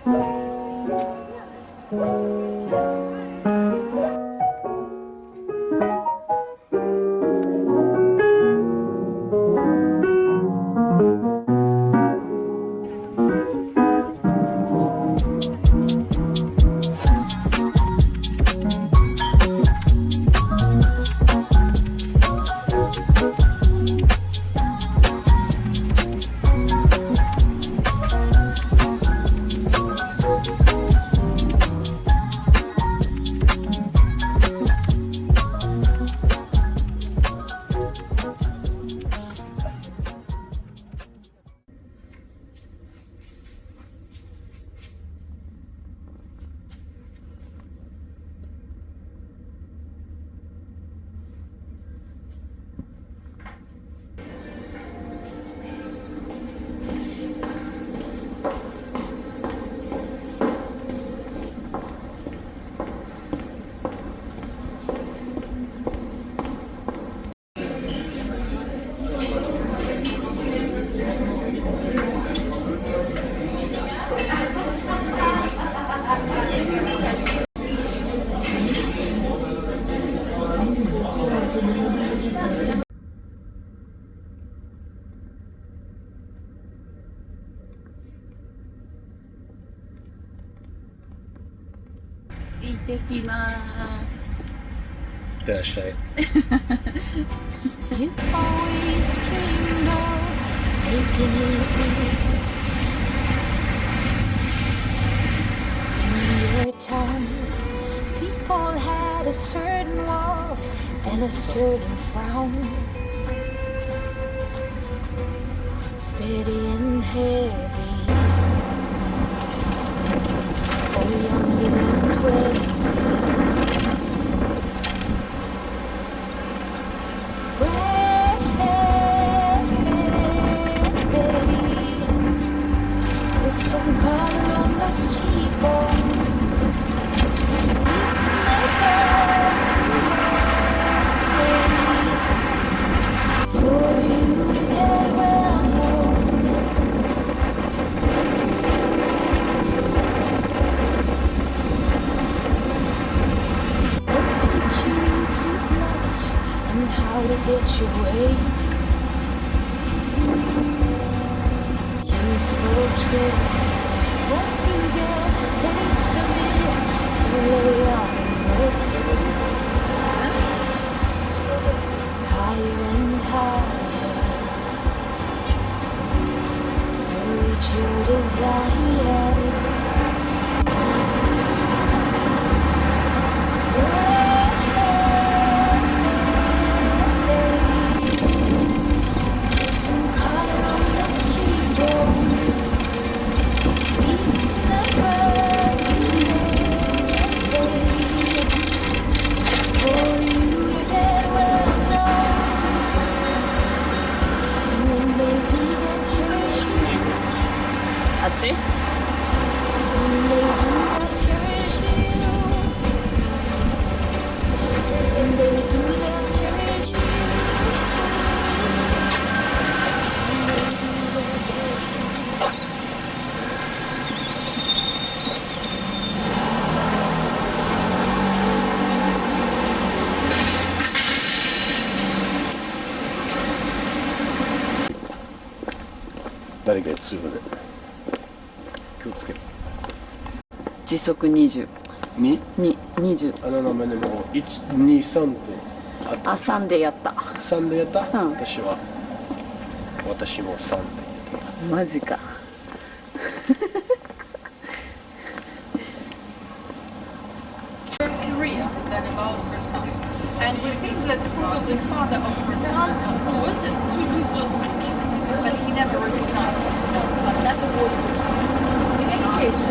行ってきます。いってらっしゃい。 You always dreamed of making it big. In your town, people had a certain walk and a certain frown. Steady and heavy, for younger than 20. Put some color on those cheekbones. It's never too late for you to get well known. They'll teach you to blush and how to get your way. Useful tricks. Once you get the taste of it, you lay off the bricks. Higher and higher, you reach your desire. Put some color on those cheekbones. It's never too late for you to get well known. And when they do that, cherish you. あっち When they do that, cherish you. 'Cause when they do that, cherish you. When they do that, cherish you. 誰かに強いね。気をつける。時速20。に20。あの名前でもう1、2、3ってああ、3でやった。3でやった、うん私も3でやった。マジか。Korea than about her son. And we think that probably father of her son was Toulouse-Lautrec, but he never recognized it. But that's what in any case,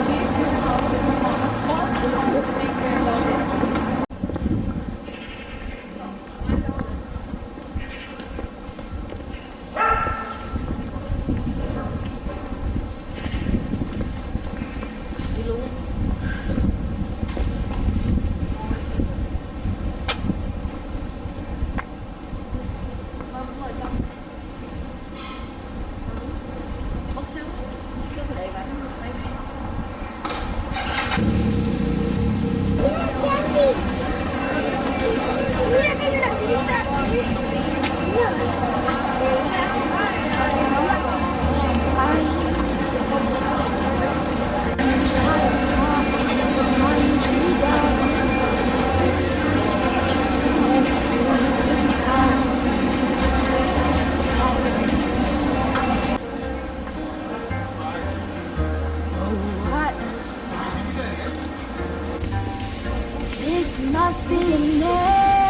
must be an edge.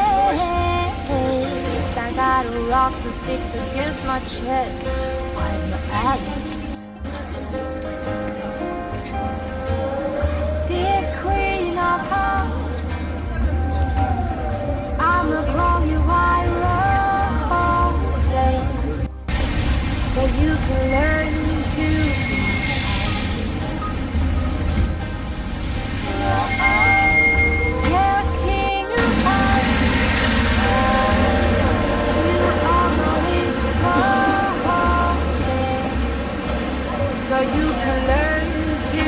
I got rocks and sticks against my chest. I'm Alice. Dear Queen of Hearts, I'ma call you Iron Saint, so you can learn to tell King of Hearts you are always frozen, so you can learn to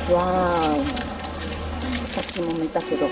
わー、さっきも見たけど。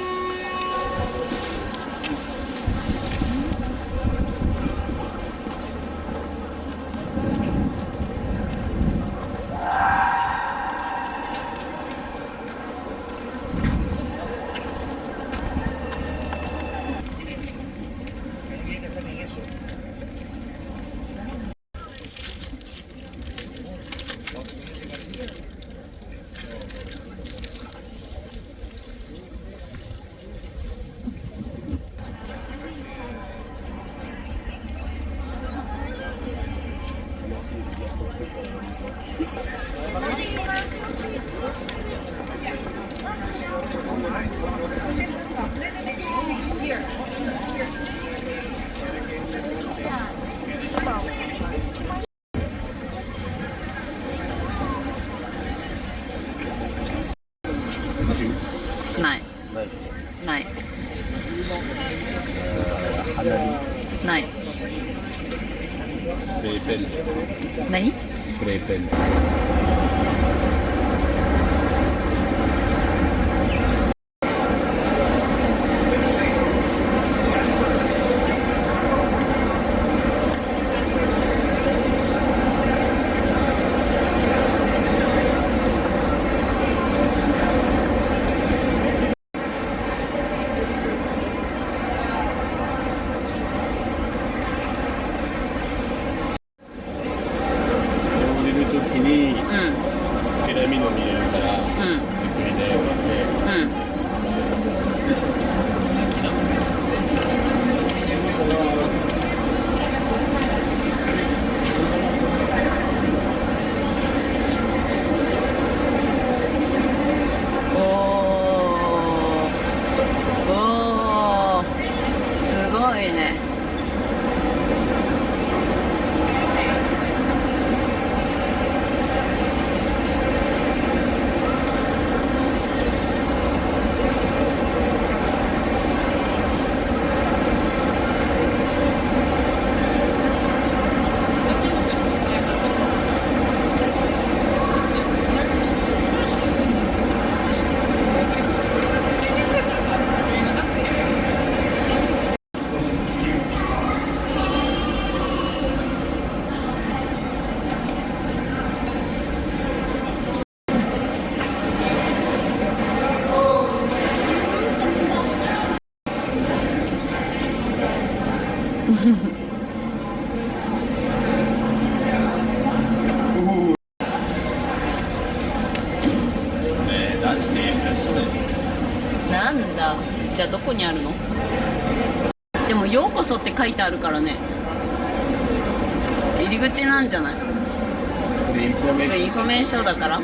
ないないない鼻にないスプレーペンで何スプレーペンでなんだ、じゃあどこにあるの？でもようこそって書いてあるからね、入り口なんじゃない？これインフォメーションインフォメーションだから。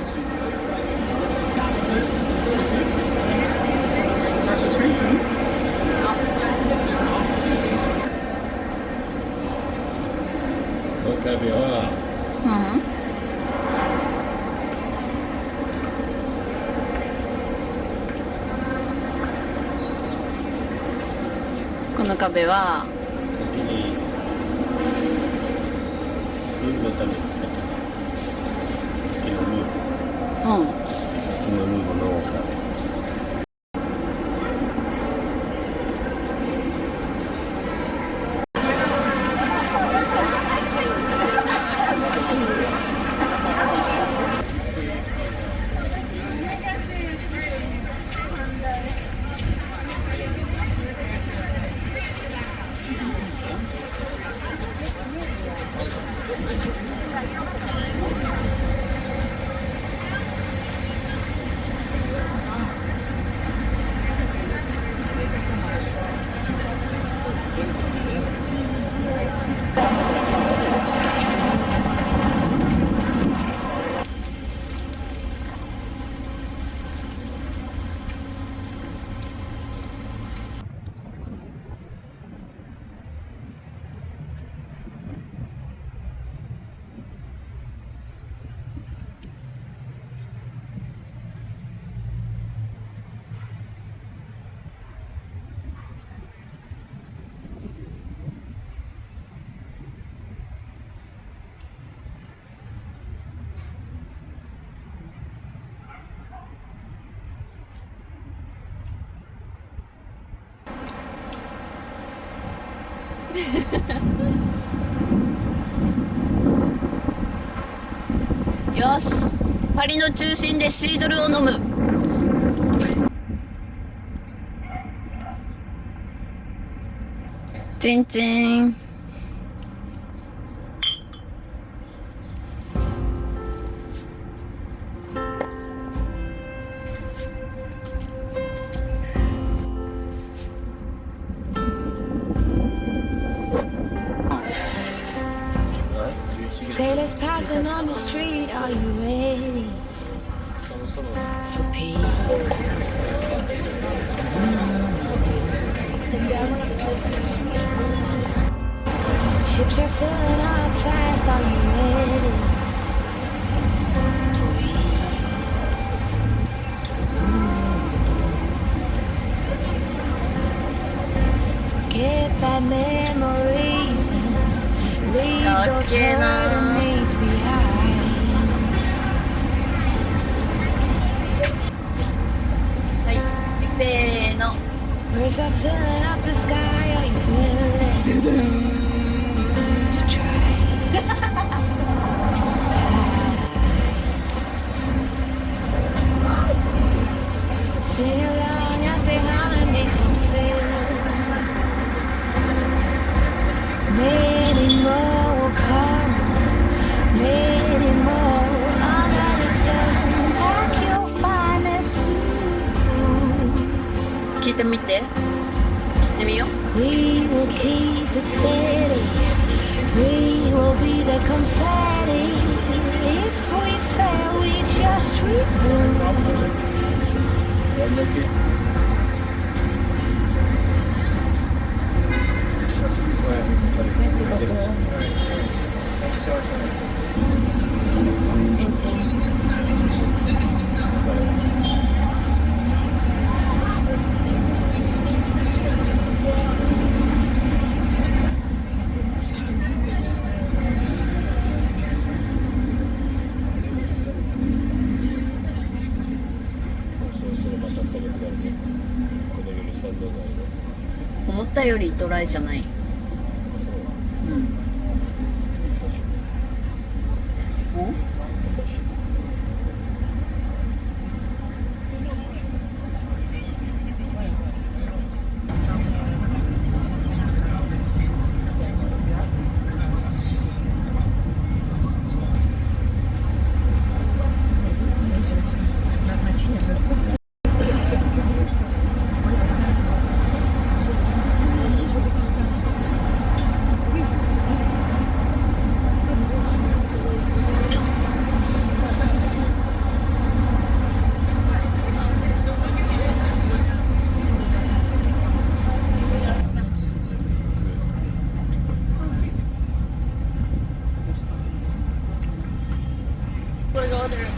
岡部はこの壁は先にムーブのために先のムーブ先のムーブの岡部よし、パリの中心でシードルを飲む。チンチン。Sailors passing on the street, are you ready for peace? Ships are filling up fast, are you ready for ease? Forget bad memories and leave those hurting days behind. はい、せーの。 Birds are filling up the sky, are you willing to try? Sing along as they hum and be fulfilled. Many more will come, many more under the sun. Like you'll find us soon. 聞いてみて。聞いてみよう。 We will keep it steady. We will be the confetti. If we fail, we just reboot. どんだけチンチン。思ったよりドライじゃない。うん。お？これが渡るの？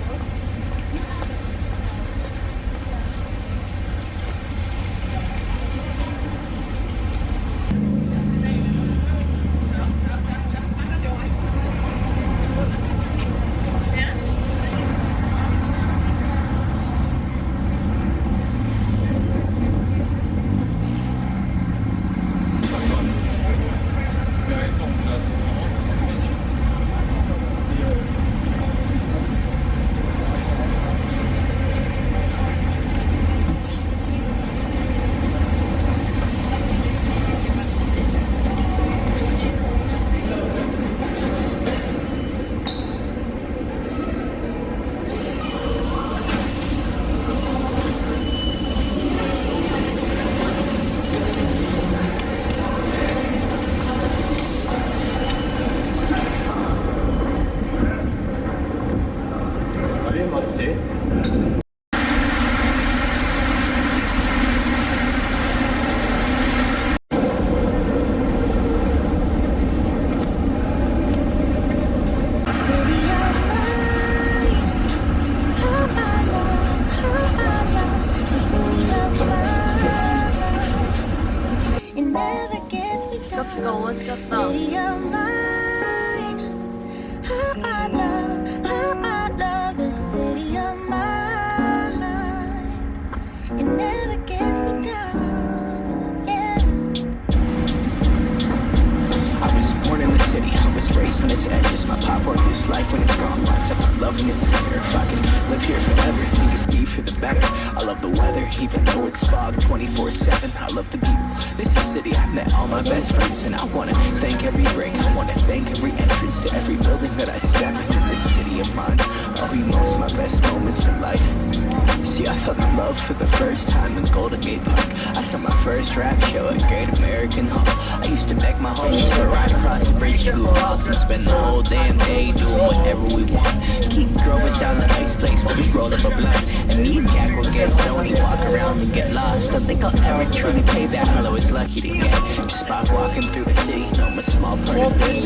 あれ待って。ピカピカ終わっちゃった。 City of mine, how I love the city of mine. It never gets me down, yeah. when it's gone. Locks up my love and it's here. If I could live here forever, think it'd be for the better. I love the weather, even though it's fog 24/7. I love the people. This is a city I met all my best friends, and I wanna thank every break. I wanna thank every entrance to every building that I step in this city of mine. Oh, you know it's my best moments in life. See, I felt in love for the first time in Golden Gate Park. I saw my first rap show at Great American Hall. I used to beg my homies to ride across the bridge to Google House and spend the whole damn day doing whatever we want. Keith drove us down to Ice Place while we rolled up a blunt. And me and Jack would get stoned, walk around and get lost. Don't think I'll ever truly pay back all I was lucky to get. Just by walking through the city, know I'm a small part of this.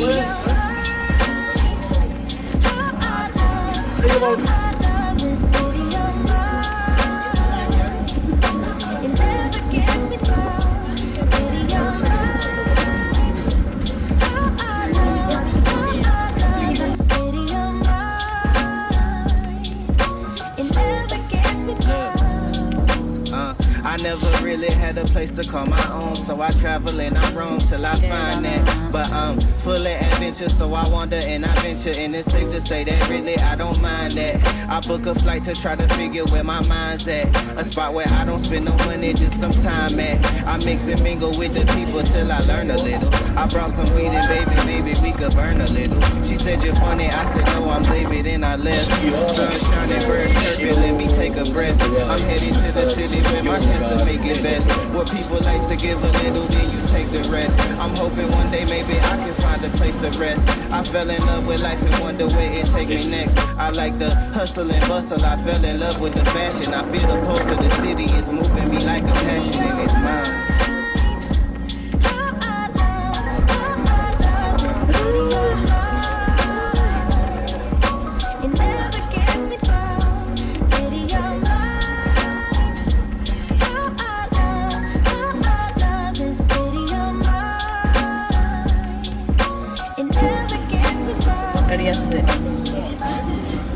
I never really had a place to call my own, so I travel and I roam till I find that. But I'm full of adventure, so I wander and I venture, and it's safe to say that really I don't mind that. I book a flight to try to figure where my mind's at, a spot where I don't spend no money, just some time at. I mix and mingle with the people till I learn a little. I brought some weed and baby, maybe we could burn a little. She said you're funny, I said no, I'm David, and I left. Sun shining, birds chirping, let me take a breath. I'm headed to the city with my chance to make it best. Where people like to give a little, then you take the rest. I'm hoping one day maybe I can find a place to rest. I fell in love with life and wonder where it take me next. I like the hustle and bustle, I fell in love with the fashion. I feel the pulse of the city, it's moving me like a passion, and it's mine.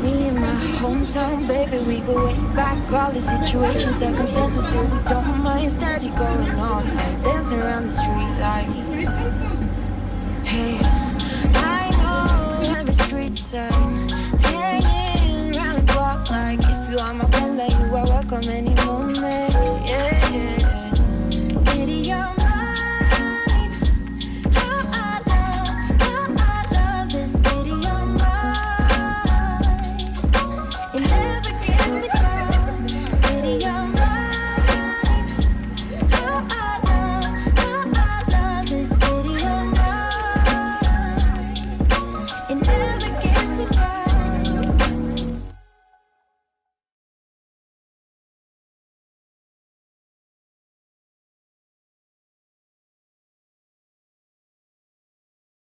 Me and my hometown baby, we go way back. All the situations, circumstances, still we don't mind. Steady going on, like dancing around the street lights.